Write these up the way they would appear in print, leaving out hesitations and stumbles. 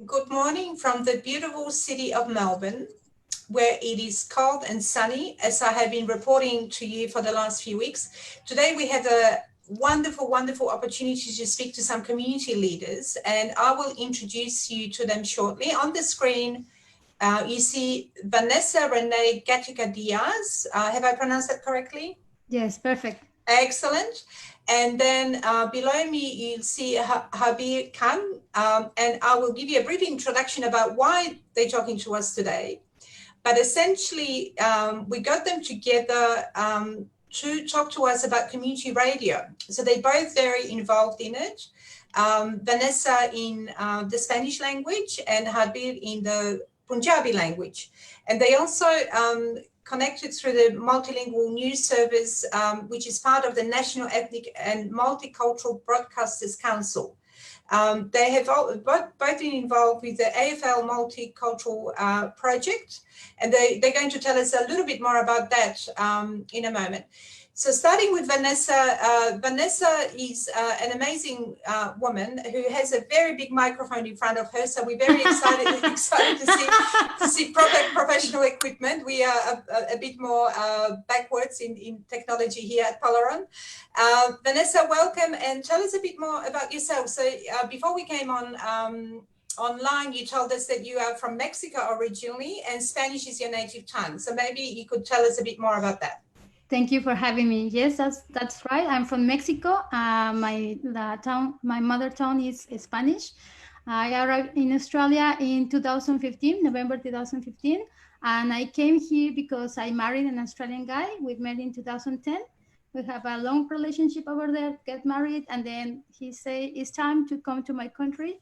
Good morning from the beautiful city of Melbourne, where it is cold and sunny, as I have been reporting to you for the last few weeks. Today we have a wonderful opportunity to speak to some community leaders, and I will introduce you to them shortly. On the screen, you see Vanessa Renee Gatica Diaz. Have I pronounced that correctly? Yes, perfect. Excellent. And then below me, you'll see Harbir Kang, and I will give you a brief introduction about why they're talking to us today. But essentially, we got them together to talk to us about community radio. So they're both very involved in it. Vanessa in the Spanish language and Harbir in the Punjabi language. And they also connected through the Multilingual news service, which is part of the National Ethnic and Multicultural Broadcasters Council. They have both been involved with the AFL Multicultural project, and they're going to tell us a little bit more about that in a moment. So starting with Vanessa, Vanessa is an amazing woman who has a very big microphone in front of her. So we're very excited to see professional equipment. We are a bit more backwards in technology here at Polaron. Vanessa, welcome, and tell us a bit more about yourself. So before we came on online, you told us that you are from Mexico originally and Spanish is your native tongue. So maybe you could tell us a bit more about that. Thank you for having me. Yes, that's right. I'm from Mexico. My mother tongue is Spanish. I arrived in Australia in 2015, November 2015, and I came here because I married an Australian guy. We met in 2010. We have a long relationship over there, get married, and then he said it's time to come to my country.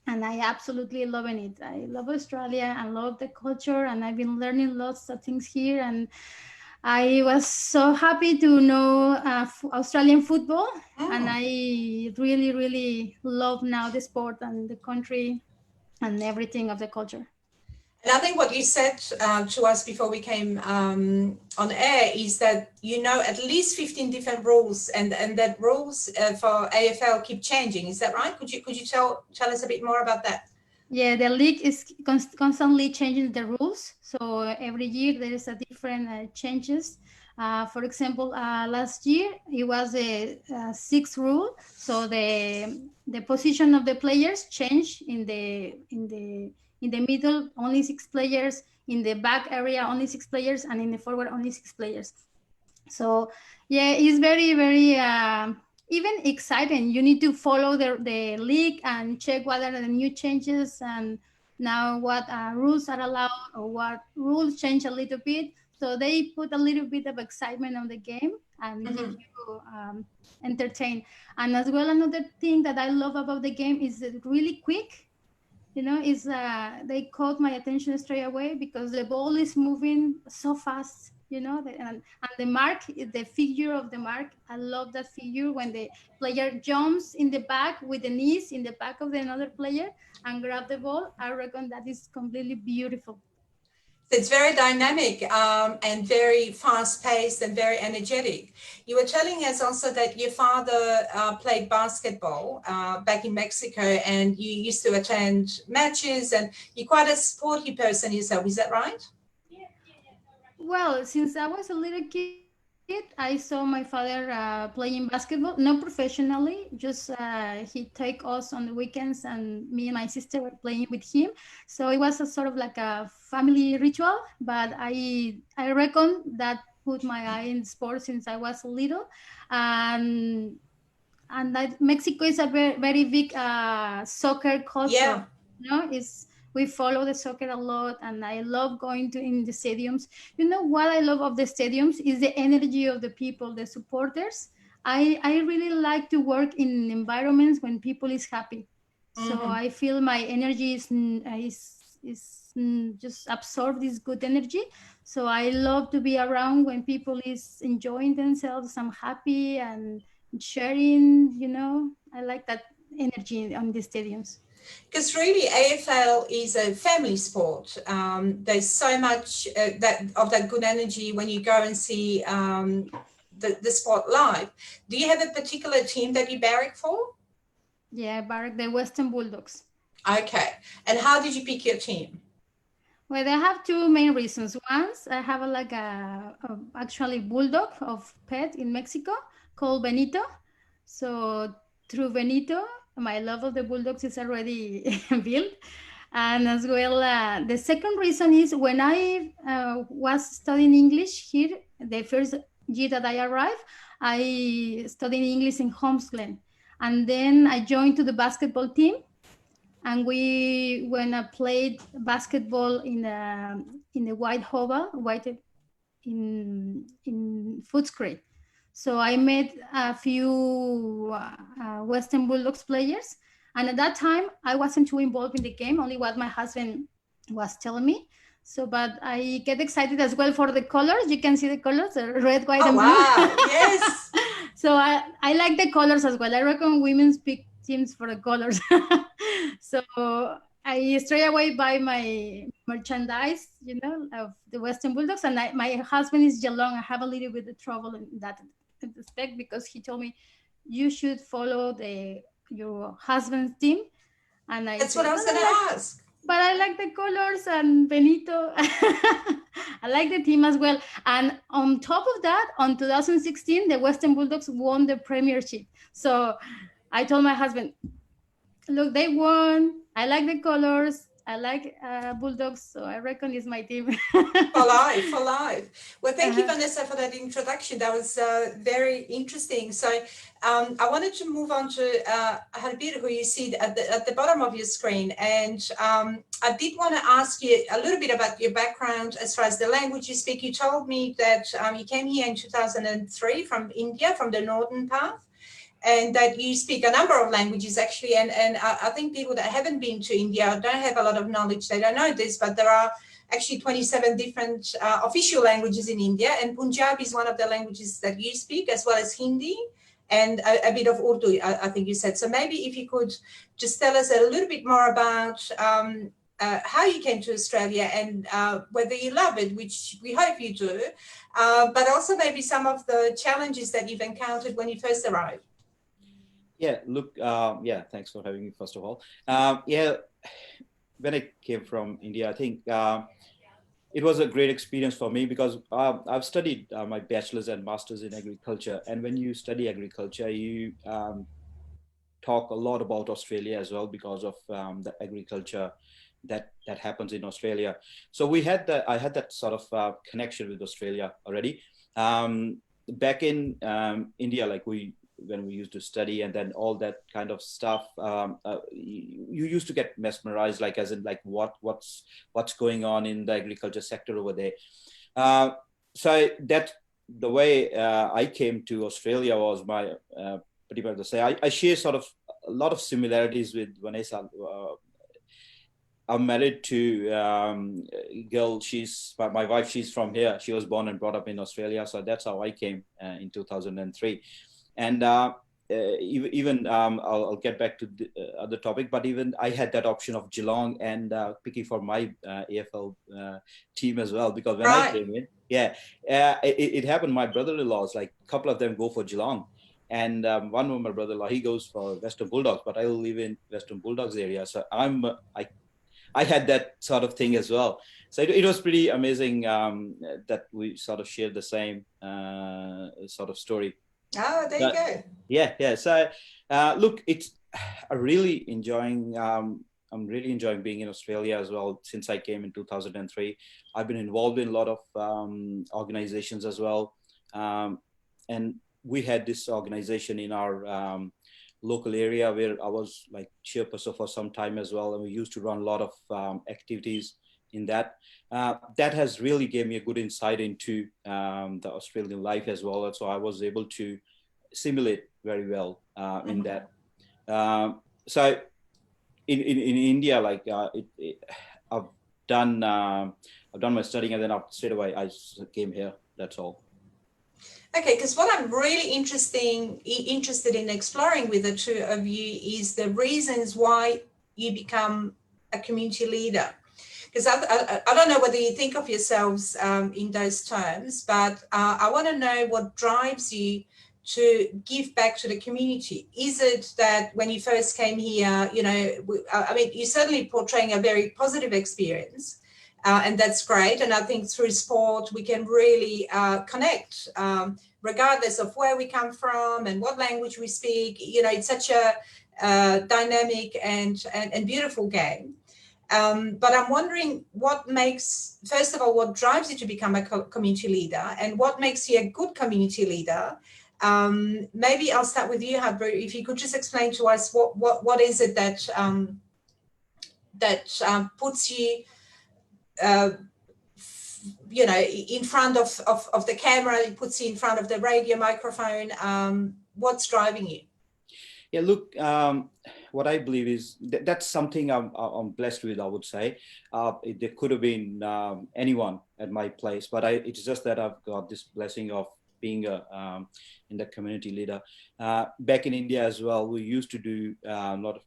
And I absolutely loving it. I love Australia and love the culture, and I've been learning lots of things here. And I was so happy to know Australian football, and I really love now the sport and the country and everything of the culture. And I think what you said to us before we came on air is that you know at least 15 different rules, and that rules for AFL keep changing. Is that right? Could you tell us a bit more about that? Yeah, the league is constantly changing the rules. So every year there is a different changes. For example, last year it was a sixth rule. So the position of the players changed in the middle only 6 players, in the back area only 6 players, and in the forward only 6 players. So yeah, it's very even exciting. You need to follow the league and check what are the new changes and now what rules are allowed or what rules change a little bit. So they put a little bit of excitement on the game and keep you entertained. And as well, another thing that I love about the game is that really quick. You know, is they caught my attention straight away because the ball is moving so fast. You know, and the mark, the figure of the mark, I love that figure when the player jumps in the back with the knees in the back of the another player and grab the ball. I reckon that is completely beautiful. It's very dynamic and very fast-paced and very energetic. You were telling us also that your father played basketball back in Mexico, and you used to attend matches, and you're quite a sporty person yourself. Is that right? Well, since I was a little kid, I saw my father playing basketball, not professionally, just he take us on the weekends, and me and my sister were playing with him. So it was a sort of like a family ritual. But I reckon that put my eye in sports since I was little, and that Mexico is a very big soccer culture. Yeah. You know, is we follow the soccer a lot, and I love going to in the stadiums. You know what I love of the stadiums is the energy of the people, the supporters. I really like to work in environments when people is happy. So I feel my energy is just absorb this good energy. So I love to be around when people is enjoying themselves. I'm happy and sharing. You know, I like that energy on the stadiums. Because really, AFL is a family sport. There's so much that good energy when you go and see the sport live. Do you have a particular team that you barrack for? Yeah, Barrack, the Western Bulldogs. Okay. And how did you pick your team? Well, I have two main reasons. Once I have actually bulldog of pet in Mexico called Benito. So through Benito, my love of the bulldogs is already built. And as well, the second reason is when I was studying English here, the first year that I arrived, I studied English in Homesglen. And then I joined to the basketball team, and we when I played basketball in the white hovel, white in Footscray. So I met a few Western Bulldogs players, and at that time I wasn't too involved in the game, only what my husband was telling me. So, but I get excited as well for the colors. You can see the colors, the red, white, and blue. Wow, yes. So I like the colors as well. I recommend women's pick teams for the colors. So I stray away by my merchandise, of the Western Bulldogs. And my husband is Geelong. I have a little bit of trouble in that respect because he told me you should follow your husband's team. And I That's said, what I was going to ask. but I like the colors and Benito. I like the team as well. And on top of that, on 2016, the Western Bulldogs won the premiership. So I told my husband, look, they won. I like the colors. I like Bulldogs. So I reckon it's my team. For life, for life. Well, thank you, Vanessa, for that introduction. That was very interesting. So I wanted to move on to Harbir, who you see at the bottom of your screen. And I did want to ask you a little bit about your background as far as the language you speak. You told me that you came here in 2003 from India, from the northern part, and that you speak a number of languages actually. And I think people that haven't been to India don't have a lot of knowledge. They don't know this, but there are actually 27 different official languages in India, and Punjabi is one of the languages that you speak, as well as Hindi and a bit of Urdu, I think you said. So maybe if you could just tell us a little bit more about how you came to Australia and whether you love it, which we hope you do, but also maybe some of the challenges that you've encountered when you first arrived. Yeah, look, thanks for having me, first of all. When I came from India, I think it was a great experience for me because I've studied my bachelor's and master's in agriculture. And when you study agriculture, you talk a lot about Australia as well because of the agriculture that happens in Australia. So I had that sort of connection with Australia already. Back in India, when we used to study and then all that kind of stuff, you used to get mesmerized, as in what's going on in the agriculture sector over there. So that the way I came to Australia was my pretty much to say I share sort of a lot of similarities with Vanessa. I'm married to a girl. She's my wife. She's from here. She was born and brought up in Australia. So that's how I came in 2003. And even I'll get back to the other topic, but even I had that option of Geelong and picking for my AFL team as well, because when I came in, it happened. My brother-in-laws, a couple of them go for Geelong, and one of my brother-in-law, he goes for Western Bulldogs, but I live in Western Bulldogs area, so I had that sort of thing as well. So it was pretty amazing that we sort of shared the same sort of story. Oh, there you go. Yeah. So, look, I'm really enjoying being in Australia as well. Since I came in 2003, I've been involved in a lot of organizations as well. And we had this organization in our local area where I was chairperson for some time as well. And we used to run a lot of activities in that. That has really gave me a good insight into the Australian life as well. And so I was able to simulate very well in that. So in India, I've done my studying, and then straight away I came here. That's all. Okay, because what I'm really interested in exploring with the two of you is the reasons why you become a community leader. Because I don't know whether you think of yourselves in those terms, but I want to know what drives you to give back to the community? Is it that when you first came here, you know, I mean, you're certainly portraying a very positive experience, and that's great. And I think through sport, we can really connect, regardless of where we come from and what language we speak. You know, it's such a dynamic and beautiful game. But I'm wondering what makes, first of all, what drives you to become a community leader, and what makes you a good community leader? Maybe I'll start with you, Harbir. If you could just explain to us what is it that puts you, you know, in front of the camera, it puts you in front of the radio microphone. What's driving you? Yeah, look, what I believe is that's something I'm blessed with, I would say. There could have been anyone at my place, but it's just that I've got this blessing of being in the community leader. Back in India as well, we used to do a lot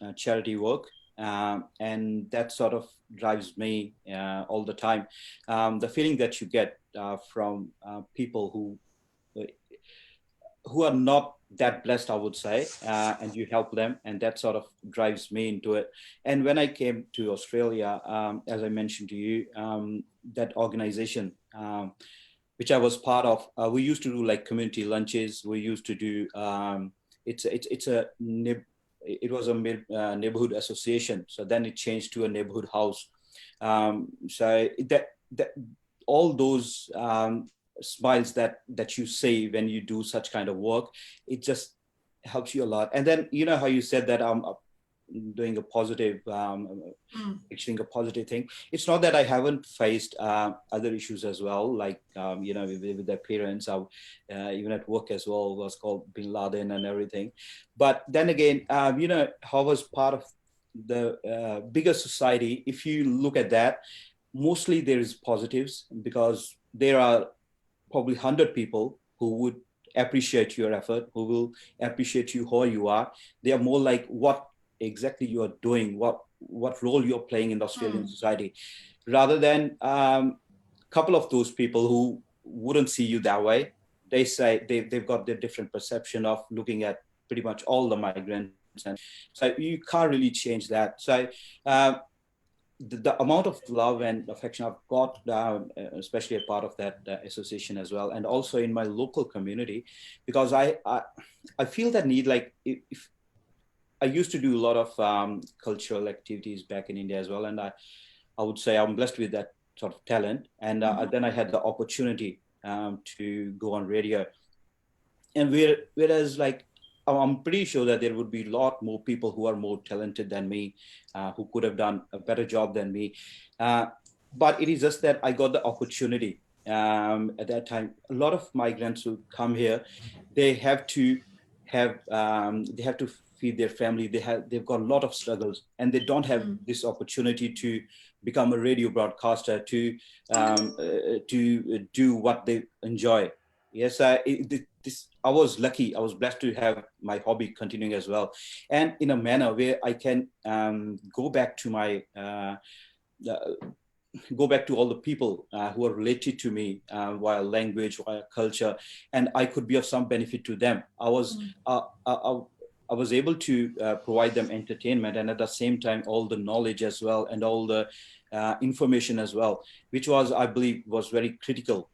of charity work, and that sort of drives me all the time. The feeling that you get from people who are not that blessed, I would say, and you help them, and that sort of drives me into it. And when I came to Australia, as I mentioned to you, that organization, which I was part of, we used to do like community lunches. We used to do, it was a neighborhood association. So then it changed to a neighborhood house. So that all those smiles that you see when you do such kind of work, it just helps you a lot. And then, you know how you said that I'm doing a positive, achieving a positive thing. It's not that I haven't faced other issues as well, like, you know, with their parents, even at work as well, was called Bin Laden and everything. But then again, you know, how I was part of the bigger society. If you look at that, mostly there is positives, because there are probably 100 people who would appreciate your effort, who will appreciate you how you are. They are more like what exactly you are doing, what role you're playing in the Australian society, rather than couple of those people who wouldn't see you that way. They say they've got their different perception of looking at pretty much all the migrants, and so you can't really change that. So the amount of love and affection I've got, especially a part of that association as well, and also in my local community, because I feel that need, like, if I used to do a lot of cultural activities back in India as well, and I would say I'm blessed with that sort of talent, and then I had the opportunity to go on radio, and whereas like I'm pretty sure that there would be a lot more people who are more talented than me, who could have done a better job than me. But it is just that I got the opportunity at that time. A lot of migrants who come here, they have to feed their family. They've got a lot of struggles, and they don't have this opportunity to become a radio broadcaster, to do what they enjoy. Yes, I was lucky. I was blessed to have my hobby continuing as well, and in a manner where I can go back to my go back to all the people who are related to me via language, via culture, and I could be of some benefit to them. I was able to provide them entertainment, and at the same time all the knowledge as well, and all the information as well, which was, I believe, was very critical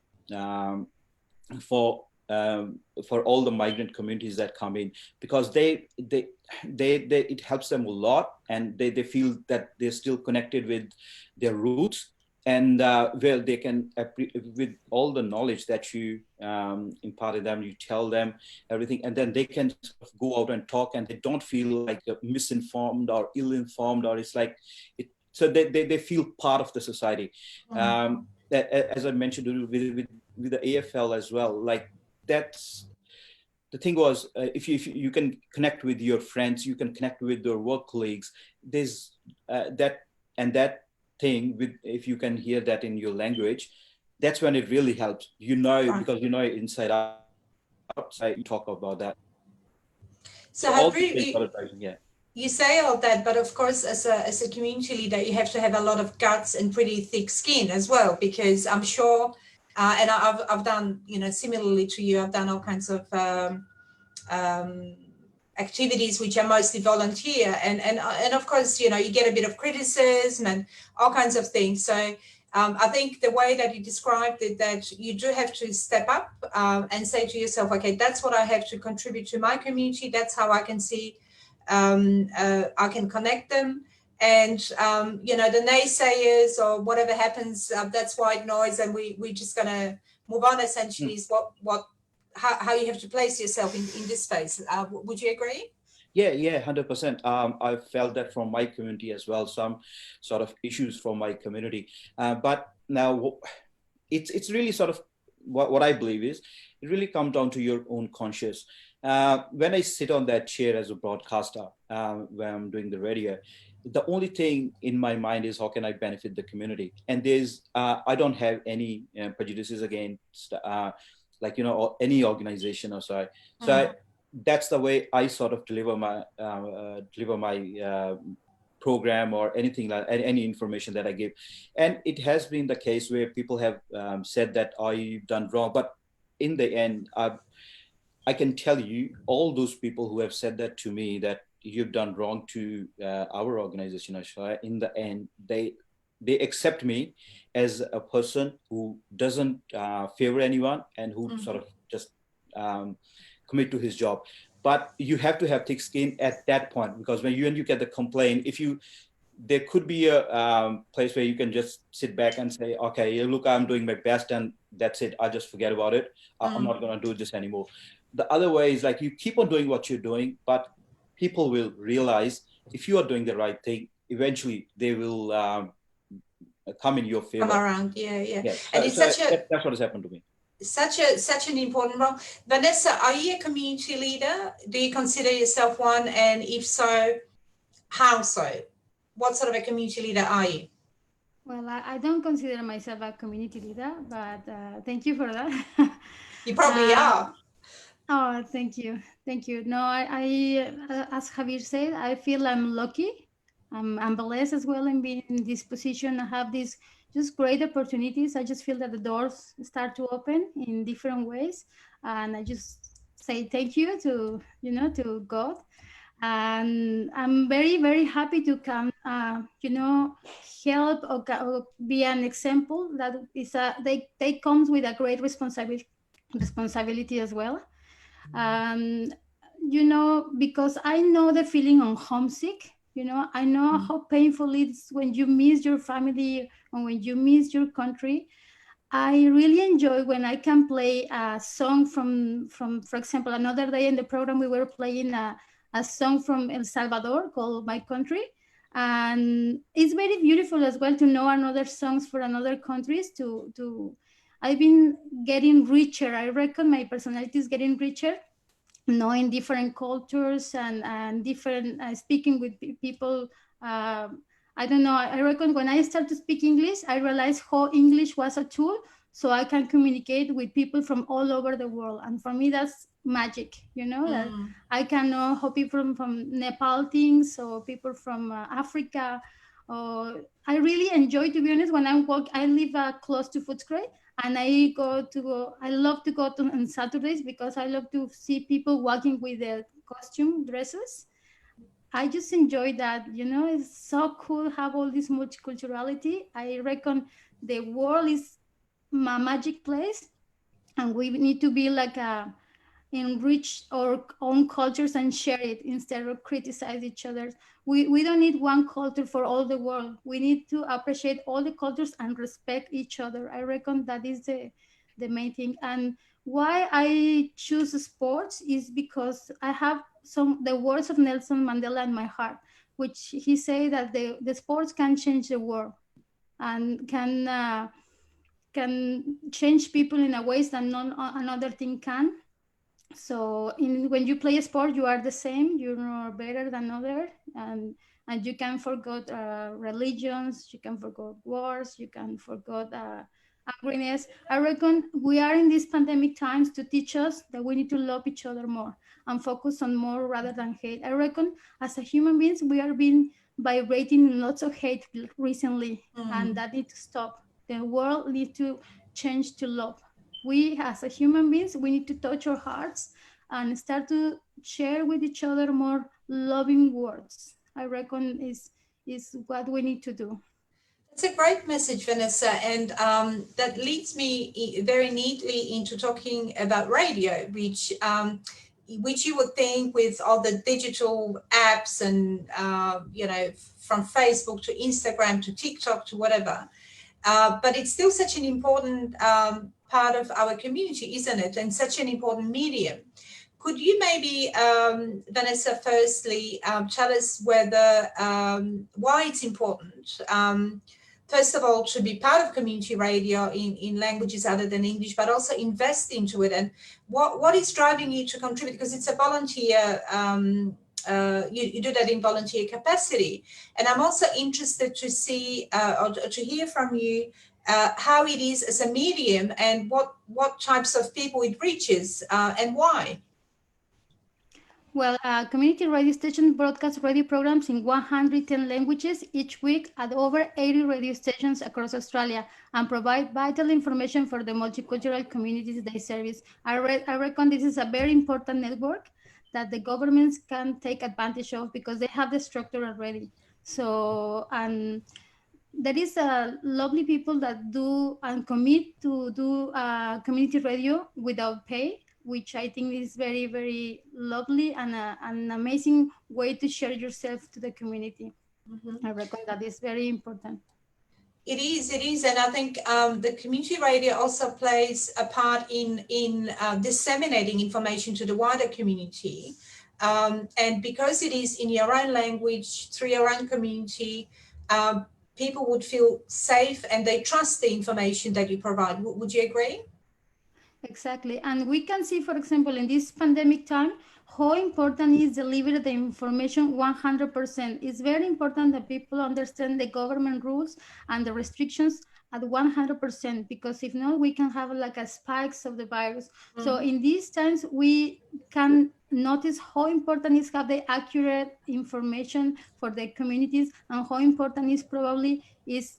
for all the migrant communities that come in, because it helps them a lot, and they feel that they're still connected with their roots, and well, they can, with all the knowledge that you imparted them, you tell them everything, and then they can sort of go out and talk, and they don't feel like misinformed or ill-informed, or it's like it. So they feel part of the society. As I mentioned with the AFL as well, like that's the thing was, if you can connect with your friends, you can connect with your work colleagues. There's that thing with, if you can hear that in your language, that's when it really helps. You know, right. Because you know inside out, outside, you talk about that. So you say all that, but of course, as a community leader, you have to have a lot of guts and pretty thick skin as well, because I'm sure And I've done, similarly to you, I've done all kinds of activities which are mostly volunteer, and of course, you get a bit of criticism and all kinds of things. So I think the way that you described it, that you do have to step up and say to yourself, okay, that's what I have to contribute to my community. That's how I can see, I can connect them. And, the naysayers or whatever happens, that's white noise, and we're just going to move on, essentially, is how you have to place yourself in this space. Would you agree? Yeah, 100%. I felt that from my community as well, some sort of issues from my community. But now it's really sort of what I believe is it really comes down to your own conscious. When I sit on that chair as a broadcaster, when I'm doing the radio, the only thing in my mind is how can I benefit the community? And I don't have any prejudices against or any organization or so. So that's the way I sort of deliver my program or anything like any information that I give. And it has been the case where people have said that I've done wrong, but in the end, I can tell you all those people who have said that to me, that you've done wrong to our organization, in the end, they accept me as a person who doesn't favor anyone and who sort of just commit to his job. But you have to have thick skin at that point, because when you get the complaint, there could be a place where you can just sit back and say, okay, look, I'm doing my best and that's it. I just forget about it. I'm not going to do this anymore. The other way is like you keep on doing what you're doing, but people will realize if you are doing the right thing, eventually they will come in your favor. Come around, yeah. And that's what has happened to me. Such an important role. Vanessa, are you a community leader? Do you consider yourself one? And if so, how so? What sort of a community leader are you? Well, I don't consider myself a community leader, but thank you for that. You probably are. Oh, thank you. No, I as Javier said, I feel I'm lucky. I'm blessed as well in being in this position. I have these just great opportunities. I just feel that the doors start to open in different ways, and I just say thank you to to God. And I'm very, very happy to come, help or be an example that is they comes with a great responsibility as well. Because I know the feeling of homesick. I know how painful it is when you miss your family and when you miss your country. I really enjoy when I can play a song from, for example, another day in the program we were playing a song from El Salvador called My Country. And it's very beautiful as well to know another songs for another countries. I've been getting richer. I reckon my personality is getting richer, knowing different cultures and different speaking with people. I don't know. I reckon when I started to speak English, I realized how English was a tool so I can communicate with people from all over the world. And for me, that's magic, that I can know how people from Nepal thinks, or people from Africa. I really enjoy, to be honest, when I live close to Footscray, and I love to go on Saturdays because I love to see people walking with their costume dresses. I just enjoy that, it's so cool have all this multiculturality. I reckon the world is a magic place, and we need to be like enrich our own cultures and share it instead of criticize each other. We don't need one culture for all the world. We need to appreciate all the cultures and respect each other. I reckon that is the main thing. And why I choose sports is because I have the words of Nelson Mandela in my heart, which he said that the sports can change the world and can change people in a ways that none another thing can. So when you play a sport, you are the same. You're not better than other, and you can forget religions. You can forget wars. You can forget angriness. I reckon we are in these pandemic times to teach us that we need to love each other more and focus on more rather than hate. I reckon as a human beings, we are being vibrating lots of hate recently, and that needs to stop. The world needs to change to love. We as a human beings, we need to touch our hearts and start to share with each other more loving words. I reckon is what we need to do. It's a great message, Vanessa, and that leads me very neatly into talking about radio, which you would think with all the digital apps and from Facebook to Instagram to TikTok to whatever, but it's still such an important part of our community, isn't it? And such an important medium. Could you maybe, Vanessa, firstly tell us whether why it's important? First of all, to be part of community radio in languages other than English, but also invest into it. And what is driving you to contribute? Because it's a volunteer, you do that in volunteer capacity. And I'm also interested to see or to hear from you how it is as a medium and what types of people it reaches and why. Well, community radio station broadcast radio programs in 110 languages each week at over 80 radio stations across Australia and provide vital information for the multicultural communities they service. I reckon this is a very important network that the governments can take advantage of because they have the structure already. So, and there is lovely people that do and commit to do community radio without pay, which I think is very, very lovely and an amazing way to share yourself to the community. Mm-hmm. I reckon that is very important. It is, and I think the community radio also plays a part in disseminating information to the wider community. And because it is in your own language, through your own community, people would feel safe and they trust the information that you provide. Would you agree? Exactly. And we can see, for example, in this pandemic time, how important is deliver the information 100%. It's very important that people understand the government rules and the restrictions at 100%, because if not, we can have like a spikes of the virus. Mm-hmm. So in these times, we can notice how important is have the accurate information for the communities and how important is probably is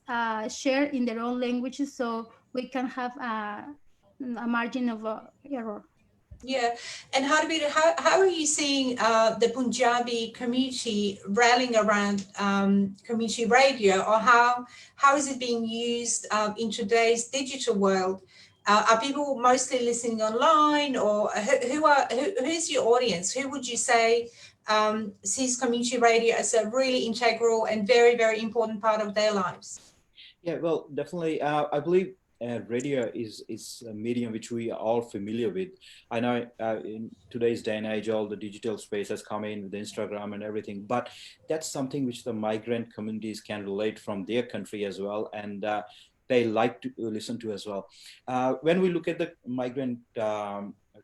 shared in their own languages, so we can have a margin of error. Yeah, and Harbir, how are you seeing the Punjabi community rallying around community radio, or how is it being used in today's digital world? Are people mostly listening online, or who's your audience? Who would you say sees community radio as a really integral and very, very important part of their lives? Yeah, well, definitely. I believe radio is a medium which we are all familiar with. I know in today's day and age, all the digital space has come in with Instagram and everything, but that's something which the migrant communities can relate from their country as well, and they like to listen to as well. When we look at the migrant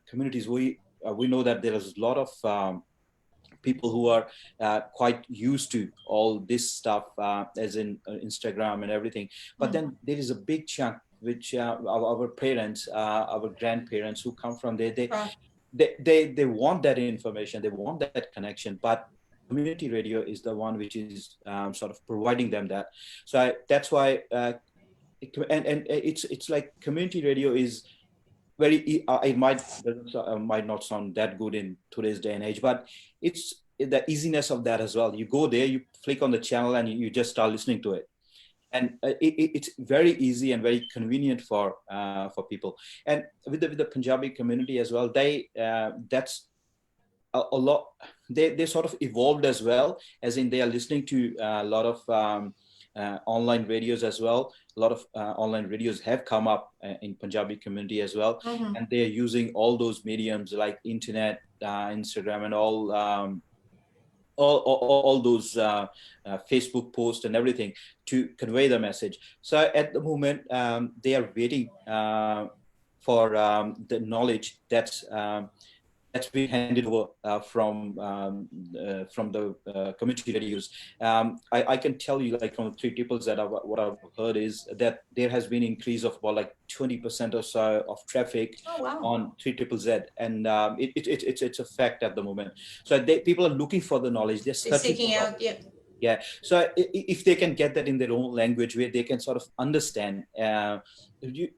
communities, we know that there is a lot of people who are quite used to all this stuff, as in Instagram and everything. But then there is a big chunk which our parents, our grandparents who come from there, they want that information, they want that connection, but community radio is the one which is sort of providing them that. So that's why, it's like community radio is very, it might not sound that good in today's day and age, but it's the easiness of that as well. You go there, you click on the channel, and you just start listening to it. And it's very easy and very convenient for people. And with the Punjabi community as well, that's a lot. They sort of evolved as well, as in they are listening to a lot of online radios as well. A lot of online radios have come up in Punjabi community as well, and they're using all those mediums like internet, Instagram, and all those Facebook posts and everything to convey the message. So at the moment, they are waiting for the knowledge that's been handed over from the community radios. I can tell you, like from the three triples, that what I've heard is that there has been increase of about like 20% or so of traffic on 3ZZZ, and it's a fact at the moment. So people are looking for the knowledge. They're seeking out. Yeah. Yeah. So if they can get that in their own language where they can sort of understand,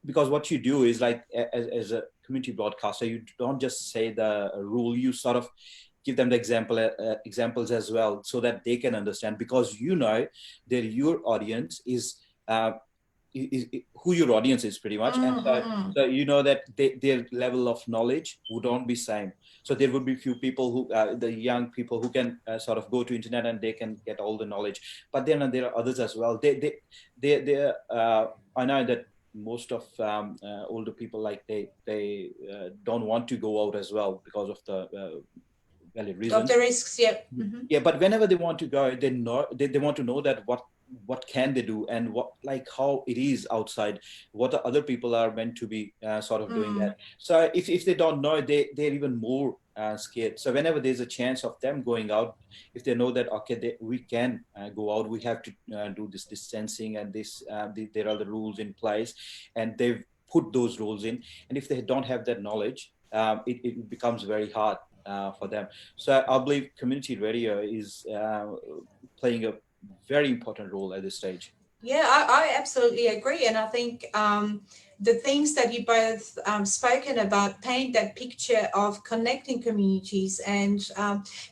because what you do is like as a community broadcaster, you don't just say the rule, you sort of give them the examples as well so that they can understand, because you know that your audience uh, is who your audience is pretty much. And so you know that their level of knowledge would not be same. So there would be few people who the young people who can sort of go to internet and they can get all the knowledge, but then there are others as well. They I know that most of older people, like they don't want to go out as well because of the valid reasons. Of the risks, yeah. Yeah, but whenever they want to go, they know they want to know that what can they do, and what, like, how it is outside, what the other people are meant to be sort of doing that. So if they don't know, they're even more scared. So whenever there's a chance of them going out, if they know that okay, we can go out, we have to do this distancing and this there are the rules in place, and they've put those rules in, and if they don't have that knowledge, it becomes very hard for them. So I believe community radio is playing a very important role at this stage. Yeah, I absolutely agree. And I think the things that you both spoken about paint that picture of connecting communities. And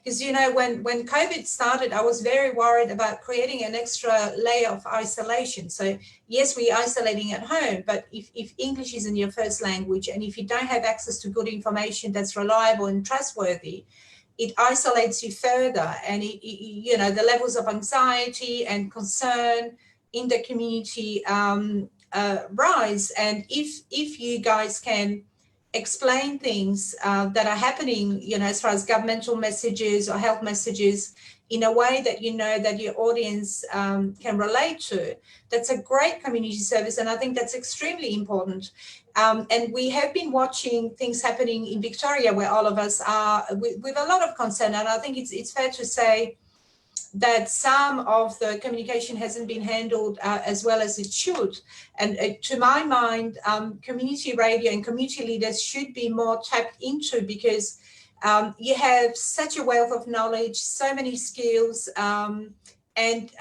because, you know, when COVID started, I was very worried about creating an extra layer of isolation. So yes, we're isolating at home, but if English isn't your first language, and if you don't have access to good information that's reliable and trustworthy, it isolates you further, and you know, the levels of anxiety and concern in the community rise. And if you guys can explain things that are happening, you know, as far as governmental messages or health messages in a way that you know that your audience can relate to, that's a great community service. And I think that's extremely important. And we have been watching things happening in Victoria where all of us are with a lot of concern. And I think it's fair to say that some of the communication hasn't been handled as well as it should. And to my mind, community radio and community leaders should be more tapped into, because you have such a wealth of knowledge, so many skills, and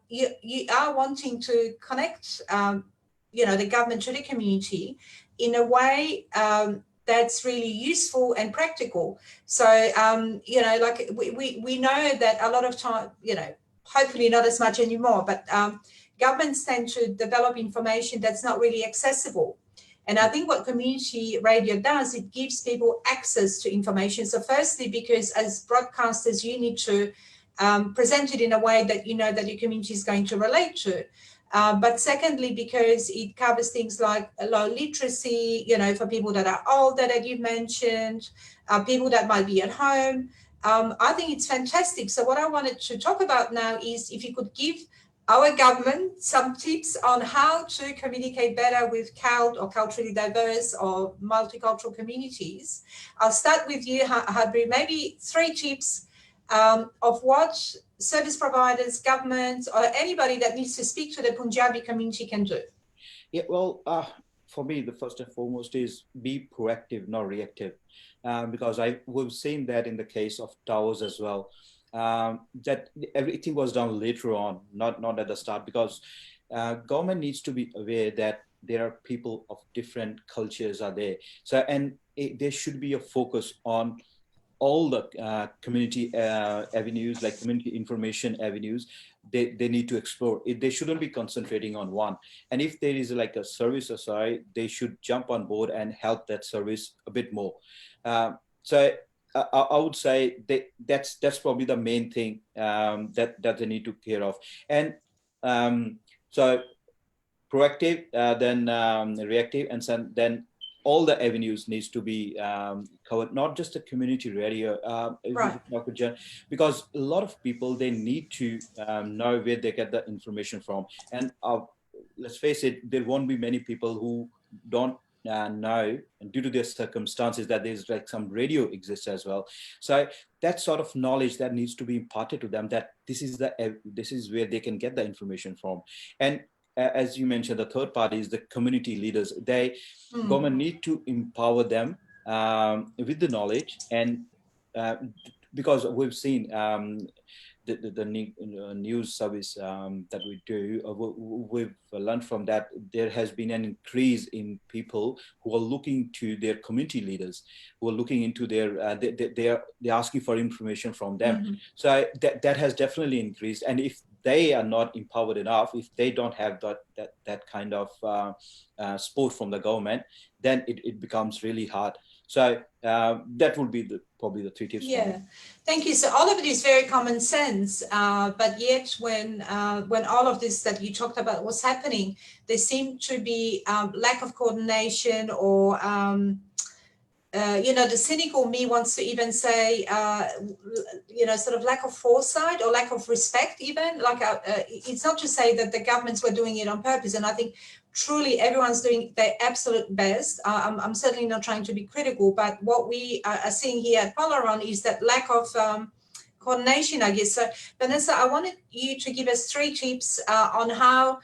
you are wanting to connect, you know, the government to the community in a way that's really useful and practical. So, you know, like we know that a lot of time, you know, hopefully not as much anymore, but governments tend to develop information that's not really accessible. And I think what community radio does, it gives people access to information. So firstly, because as broadcasters, you need to present it in a way that you know that your community is going to relate to. But secondly, because it covers things like low literacy, you know, for people that are older that you've mentioned, people that might be at home. I think it's fantastic. So what I wanted to talk about now is if you could give our government some tips on how to communicate better with CALD or culturally diverse or multicultural communities. I'll start with you, Harbir. Maybe 3 tips of what service providers, governments, or anybody that needs to speak to the Punjabi community can do. Yeah, well, for me, the first and foremost is be proactive, not reactive, because we've seen that in the case of towers as well, that everything was done later on, not at the start, because government needs to be aware that there are people of different cultures are there. So, and there should be a focus on all the community avenues, like community information avenues, they need to explore it. They shouldn't be concentrating on one. And if there is like a service aside, they should jump on board and help that service a bit more. So I would say that's probably the main thing that they need to care of. And so proactive, then reactive, and then all the avenues needs to be covered, not just the community radio. Right. Because a lot of people, they need to know where they get the information from. And let's face it, there won't be many people who don't know, and due to their circumstances, that there's like some radio exists as well. So that sort of knowledge that needs to be imparted to them, that this is where they can get the information from. And as you mentioned, the third party is the community leaders. Government need to empower them with the knowledge, and because we've seen news service that we do, we've learned from that there has been an increase in people who are looking to their community leaders, who are looking into their, they're asking for information from them. Mm-hmm. So that has definitely increased. And if they are not empowered enough, if they don't have that kind of support from the government, then it becomes really hard. So that would be probably the 3 tips. Yeah, thank you. So all of it is very common sense, but yet when all of this that you talked about was happening, there seemed to be lack of coordination, or the cynical me wants to even say, sort of lack of foresight or lack of respect even. Like, it's not to say that the governments were doing it on purpose. And I think truly everyone's doing their absolute best. I'm certainly not trying to be critical, but what we are seeing here at Polaron is that lack of coordination, I guess. So, Vanessa, I wanted you to give us 3 tips on how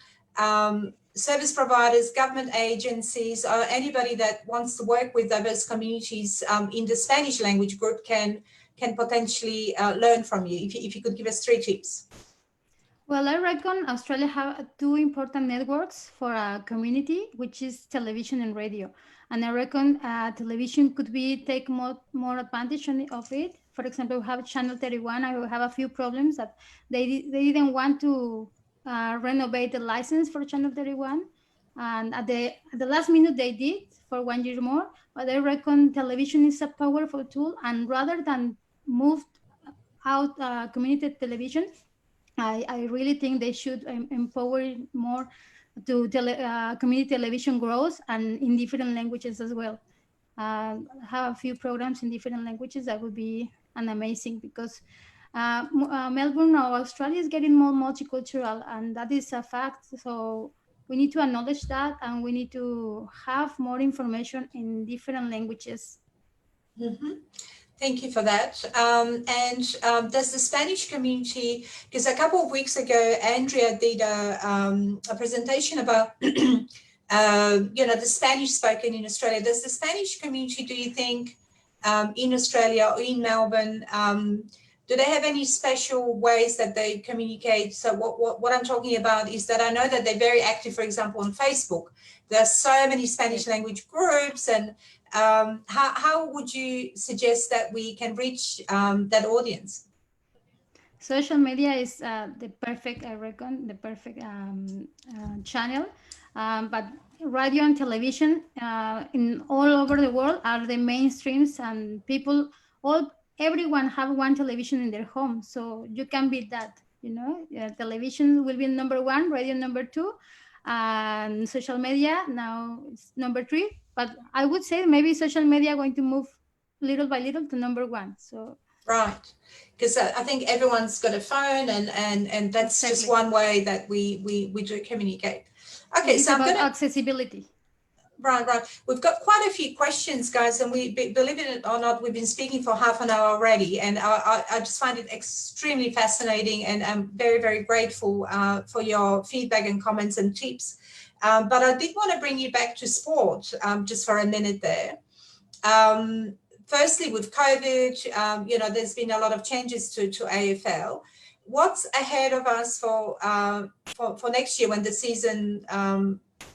service providers, government agencies, or anybody that wants to work with diverse communities in the Spanish language group can potentially learn from you. If you could give us 3 tips. Well, I reckon Australia have 2 important networks for a community, which is television and radio. And I reckon television could take more advantage of it. For example, we have Channel 31. I have a few problems that they didn't want to renovate the license for Channel 31. And at the last minute they did for 1 year more. But I reckon television is a powerful tool. And rather than move out community television, I really think they should empower more to community television growth, and in different languages as well. Have a few programs in different languages. That would be an amazing, because Melbourne or Australia is getting more multicultural, and that is a fact. So we need to acknowledge that, and we need to have more information in different languages. Mm-hmm. Thank you for that. Does the Spanish community, because a couple of weeks ago, Andrea did a presentation about, the Spanish spoken in Australia. Does the Spanish community, do you think, in Australia or in Melbourne, do they have any special ways that they communicate? So what I'm talking about is that I know that they're very active, for example, on Facebook. There are so many Spanish language groups, and how would you suggest that we can reach that audience? Social media is the perfect, I reckon, the perfect channel. But radio and television in all over the world are the mainstreams, and everyone have one television in their home, so you can beat that. Television will be number 1, radio number 2, and social media now is number 3. But I would say maybe social media going to move little by little to number 1. So right, because I think everyone's got a phone, and that's exactly. Just one way that we do communicate. Okay, it's so about accessibility. Right. We've got quite a few questions, guys, and believe it or not, we've been speaking for half an hour already, and I just find it extremely fascinating, and I'm very, very grateful for your feedback and comments and tips. But I did want to bring you back to sport just for a minute there. Firstly, with COVID, there's been a lot of changes to AFL. What's ahead of us for next year when the season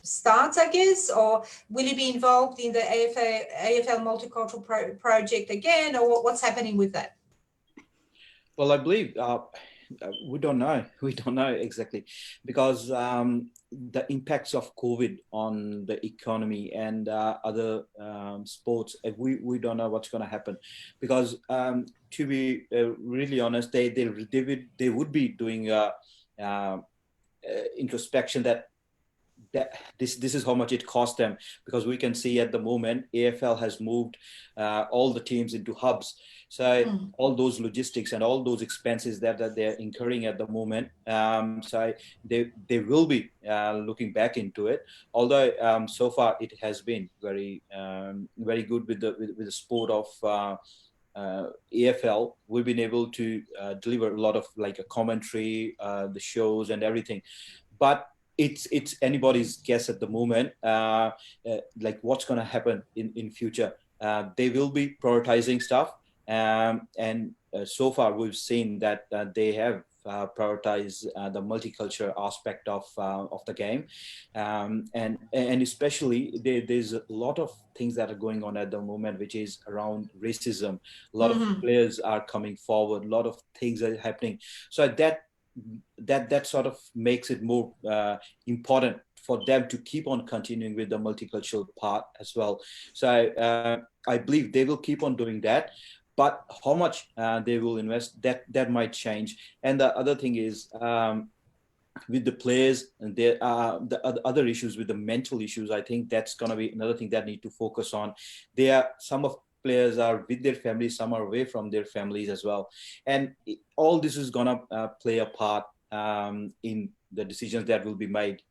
starts, I guess, or will you be involved in the AFL multicultural project again, or what's happening with that? Well, I believe we don't know. We don't know exactly, because the impacts of COVID on the economy and other sports, we don't know what's going to happen. Because to be really honest, they would be doing introspection that this is how much it cost them, because we can see at the moment AFL has moved all the teams into hubs. So all those logistics and all those expenses that they're incurring at the moment, so they will be looking back into it. Although so far it has been very good with the sport of AFL. We've been able to deliver a lot of like a commentary, the shows and everything, but it's anybody's guess at the moment, like what's going to happen in future. They will be prioritizing stuff, And so far we've seen that they have prioritize the multicultural aspect of the game, and especially there's a lot of things that are going on at the moment, which is around racism. A lot of players are coming forward. A lot of things are happening. So that sort of makes it more important for them to keep on continuing with the multicultural part as well. So I believe they will keep on doing that. But how much they will invest, that might change. And the other thing is with the players and the other issues with the mental issues. I think that's going to be another thing that need to focus on. Some of players are with their families, some are away from their families as well, and all this is going to play a part in the decisions that will be made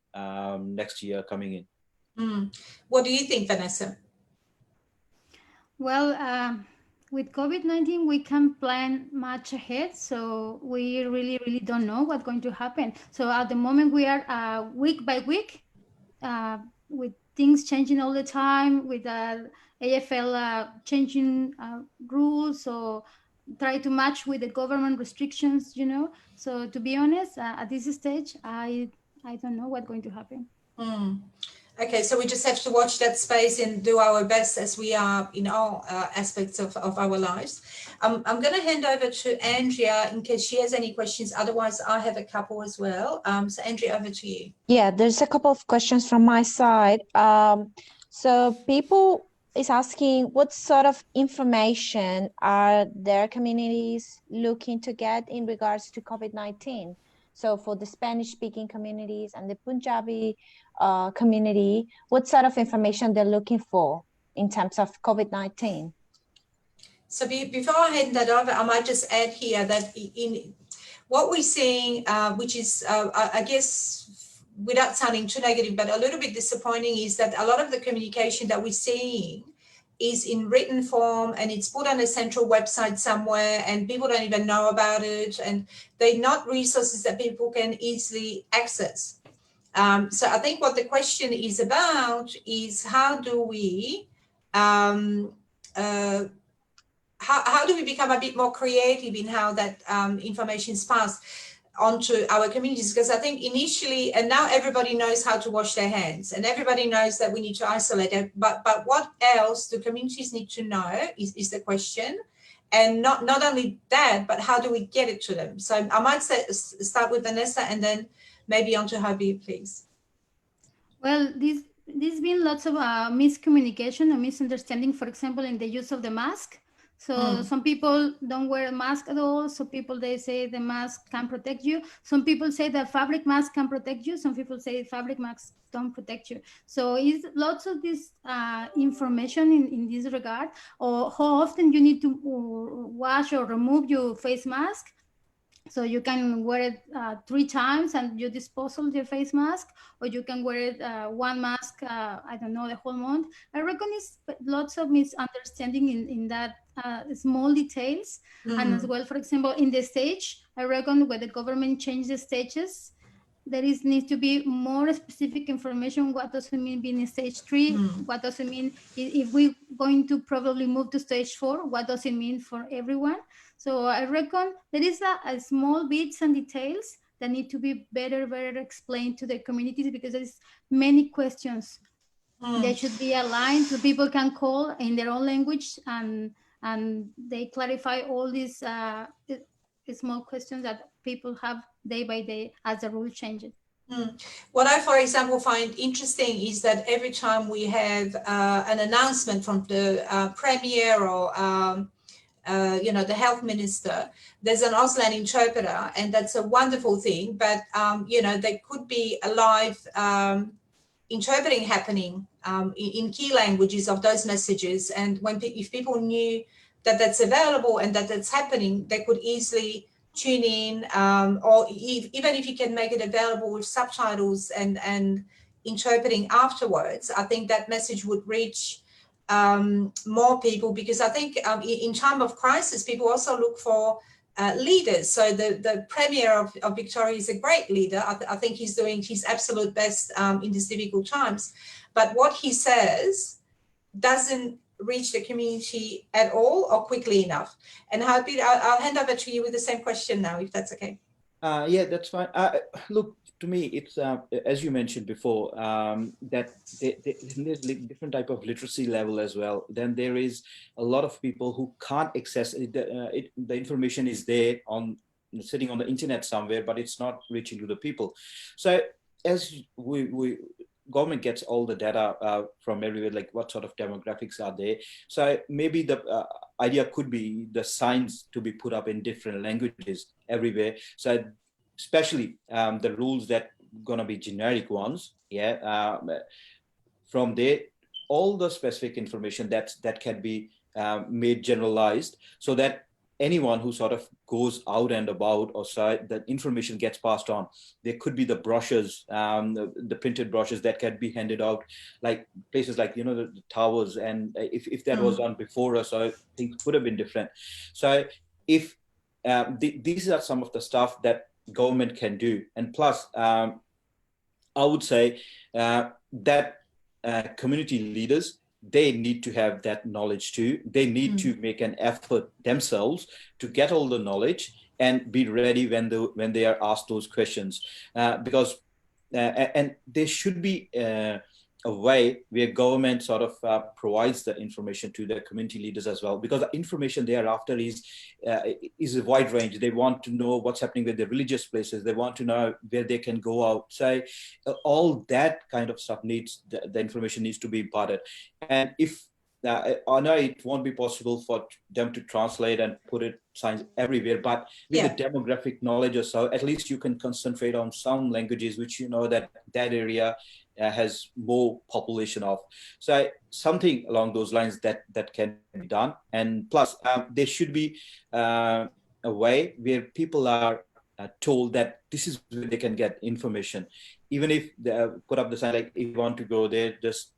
next year coming in. What do you think, Vanessa? Well, with COVID-19, we can't plan much ahead, so we really don't know what's going to happen. So at the moment, we are week by week, with things changing all the time, with AFL changing rules, so try to match with the government restrictions, you know. So to be honest, at this stage, I don't know what's going to happen. Okay, so we just have to watch that space and do our best as we are in all aspects of our lives. I'm going to hand over to Andrea in case she has any questions. Otherwise, I have a couple as well. So Andrea, over to you. Yeah, there's a couple of questions from my side. So people is asking what sort of information are their communities looking to get in regards to COVID-19? So for the Spanish-speaking communities and the Punjabi community, what sort of information they're looking for in terms of COVID-19? So before I hand that over, I might just add here that in what we're seeing, which is, I guess, without sounding too negative, but a little bit disappointing, is that a lot of the communication that we're seeing is in written form and it's put on a central website somewhere and people don't even know about it, and they're not resources that people can easily access. So I think what the question is about is how do we how do we become a bit more creative in how that information is passed onto our communities? Because I think initially, and now everybody knows how to wash their hands and everybody knows that we need to isolate it, but what else do communities need to know is the question. And not only that, but how do we get it to them? So I might start with Vanessa and then maybe on to Harbir, please. Well, there's been lots of miscommunication or misunderstanding, for example, in the use of the mask. So some people don't wear a mask at all. So people, they say the mask can protect you. Some people say the fabric mask can protect you. Some people say fabric masks don't protect you. So it's lots of this information in this regard, or how often you need to wash or remove your face mask. So you can wear it 3 times and you dispose of your face mask, or you can wear it one mask, I don't know, the whole month. I reckon it's lots of misunderstanding in that small details. And as well, for example, in the stage, I reckon when the government changed the stages, there needs to be more specific information. What does it mean being in stage 3? What does it mean if we're going to probably move to stage 4? What does it mean for everyone? So I reckon there is a small bits and details that need to be better explained to the communities, because there's many questions. They should be aligned so people can call in their own language and they clarify all these small questions that people have day by day as the rule changes. What I, for example, find interesting is that every time we have an announcement from the Premier or the health minister, there's an Auslan interpreter, and that's a wonderful thing. But there could be a live interpreting happening in key languages of those messages, and if people knew that that's available and that that's happening, they could easily tune in, or even if you can make it available with subtitles and interpreting afterwards, I think that message would reach more people, because I think in time of crisis, people also look for leaders. So the Premier of Victoria is a great leader. I think he's doing his absolute best in these difficult times. But what he says doesn't reach the community at all or quickly enough? And Harbir, I'll hand over to you with the same question now, if that's okay. Yeah, that's fine. Look, to me, it's as you mentioned before, that there's different type of literacy level as well. Then there is a lot of people who can't access it. The information is there on sitting on the internet somewhere, but it's not reaching to the people. So as we government gets all the data from everywhere, like what sort of demographics are there. So maybe the idea could be the signs to be put up in different languages everywhere. So especially the rules that gonna be generic ones, yeah. From there, all the specific information that can be made generalized, so that anyone who sort of goes out and about or side, that information gets passed on. There could be the brochures, the printed brochures that can be handed out, like places like, you know, the towers. And if that was done before us, so things could have been different. So if these are some of the stuff that government can do. And plus, I would say that community leaders, they need to have that knowledge too. They need to make an effort themselves to get all the knowledge and be ready when they are asked those questions. Because and there should be a way where government sort of provides the information to their community leaders as well, because the information thereafter is a wide range. They want to know what's happening with the religious places. They want to know where they can go out. So all that kind of stuff needs, the information needs to be imparted. And if I know it won't be possible for them to translate and put it signs everywhere, but with the demographic knowledge or so, at least you can concentrate on some languages which you know that area has more population of. So something along those lines that can be done. And plus, there should be a way where people are told that this is where they can get information. Even if they put up the sign like, if you want to go there, just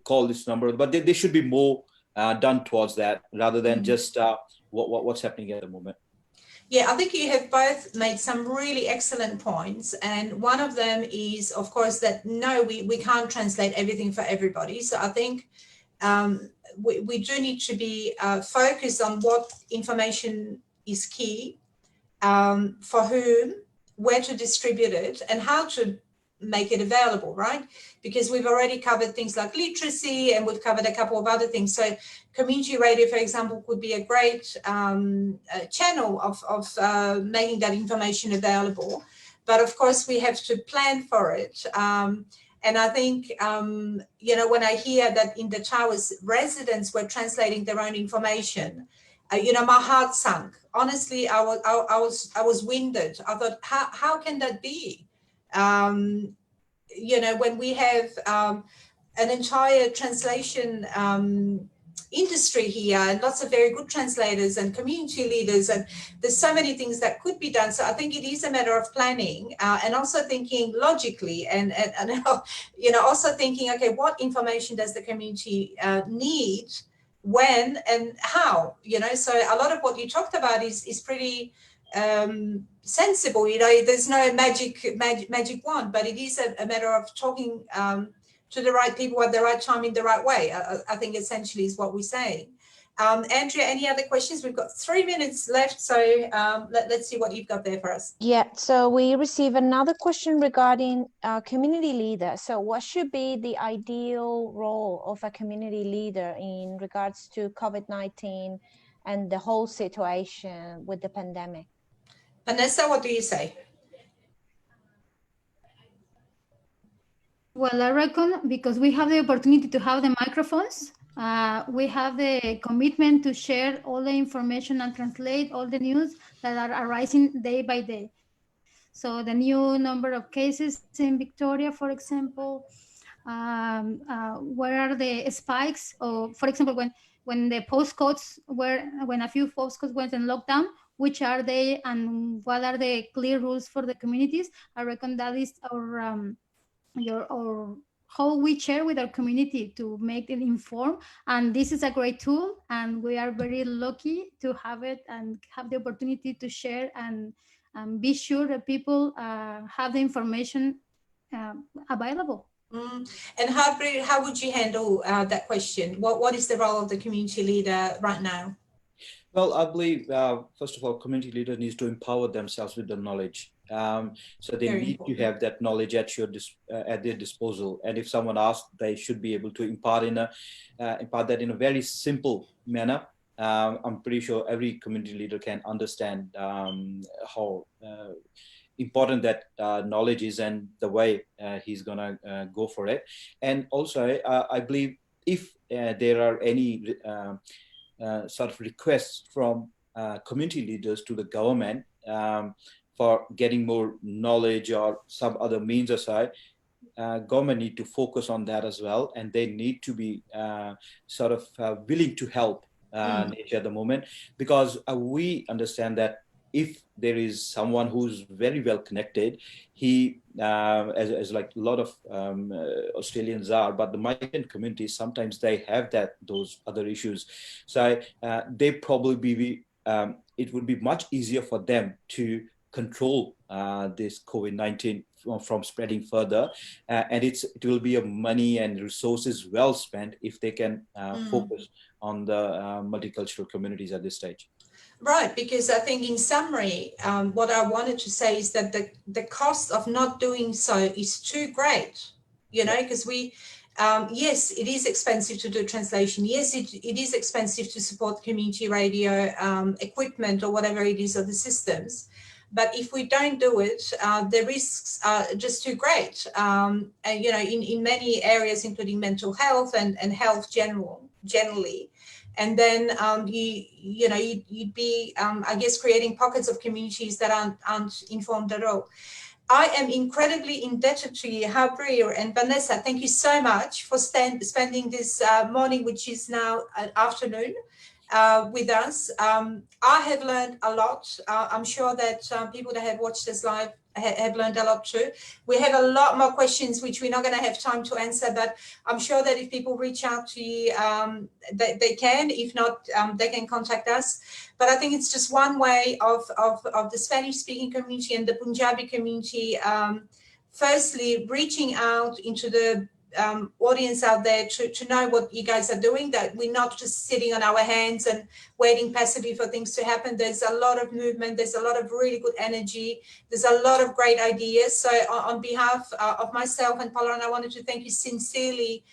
call this number. But there should be more done towards that, rather than just what's happening at the moment. Yeah, I think you have both made some really excellent points. And one of them is, of course, that no, we can't translate everything for everybody. So I think we do need to be focused on what information is key, for whom, where to distribute it, and how to make it available, right? Because we've already covered things like literacy, and we've covered a couple of other things. So community radio, for example, could be a great channel of making that information available. But of course, we have to plan for it. And I think, you know, when I hear that in the towers, residents were translating their own information, you know, my heart sunk. Honestly, I was winded. I thought, how can that be? You know, when we have an entire translation industry here, and lots of very good translators and community leaders, and there's so many things that could be done. So I think it is a matter of planning, and also thinking logically, and you know, also thinking, okay, what information does the community need, when and how? You know, so a lot of what you talked about is pretty sensible. You know, there's no magic wand, but it is a matter of talking to the right people at the right time in the right way. I think essentially is what we're saying. Andrea, any other questions? We've got 3 minutes left, so let's see what you've got there for us. Yeah, so we receive another question regarding community leader. So what should be the ideal role of a community leader in regards to COVID-19 and the whole situation with the pandemic? Vanessa, what do you say? Well, I reckon because we have the opportunity to have the microphones, we have the commitment to share all the information and translate all the news that are arising day by day. So the new number of cases in Victoria, for example, where are the spikes? Or, for example, when the postcodes when a few postcodes went in lockdown, which are they, and what are the clear rules for the communities? I reckon that is our how we share with our community to make it informed. And this is a great tool, and we are very lucky to have it and have the opportunity to share and be sure that people have the information available. And Harbir, how would you handle that question? What is the role of the community leader right now? Well, I believe, first of all, community leader needs to empower themselves with the knowledge. So they Very need important. to have that knowledge at their disposal. And if someone asks, they should be able to impart that in a very simple manner. I'm pretty sure every community leader can understand how important that knowledge is and the way he's gonna go for it. And also, I believe if there are any sort of requests from community leaders to the government for getting more knowledge or some other means aside, government need to focus on that as well, and they need to be sort of willing to help nature at the moment, because we understand that if there is someone who's very well connected, he as like a lot of Australians are, but the migrant communities sometimes they have those other issues, so they probably be it would be much easier for them to control this COVID-19 from spreading further, and it will be a money and resources well spent if they can focus on the multicultural communities at this stage. Right, because I think in summary, what I wanted to say is that the cost of not doing so is too great, you know, because yes, it is expensive to do translation. Yes, it is expensive to support community radio equipment or whatever it is, or the systems. But if we don't do it, the risks are just too great. And, you know, in many areas, including mental health and health generally. And then you'd be, I guess, creating pockets of communities that aren't informed at all. I am incredibly indebted to you, Harbir and Vanessa. Thank you so much for spending this morning, which is now an afternoon, with us. I have learned a lot. I'm sure that people that have watched us live have learned a lot too. We have a lot more questions which we're not going to have time to answer, but I'm sure that if people reach out to you, they can. If not, they can contact us. But I think it's just one way of the Spanish-speaking community and the Punjabi community, firstly, reaching out into the audience out there to know what you guys are doing, that we're not just sitting on our hands and waiting passively for things to happen. There's a lot of movement. There's a lot of really good energy. There's a lot of great ideas. So on behalf of myself and Polaron, I wanted to thank you sincerely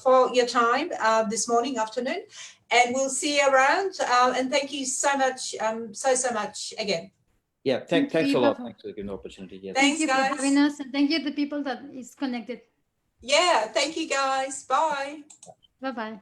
for your time this morning, afternoon, and we'll see you around. And thank you so much, so much again. Yeah, thanks a lot. Thanks for giving the opportunity. Yes. Thanks, Thank you guys. for having us, and thank you to the people that is connected. Yeah, thank you, guys. Bye. Bye-bye.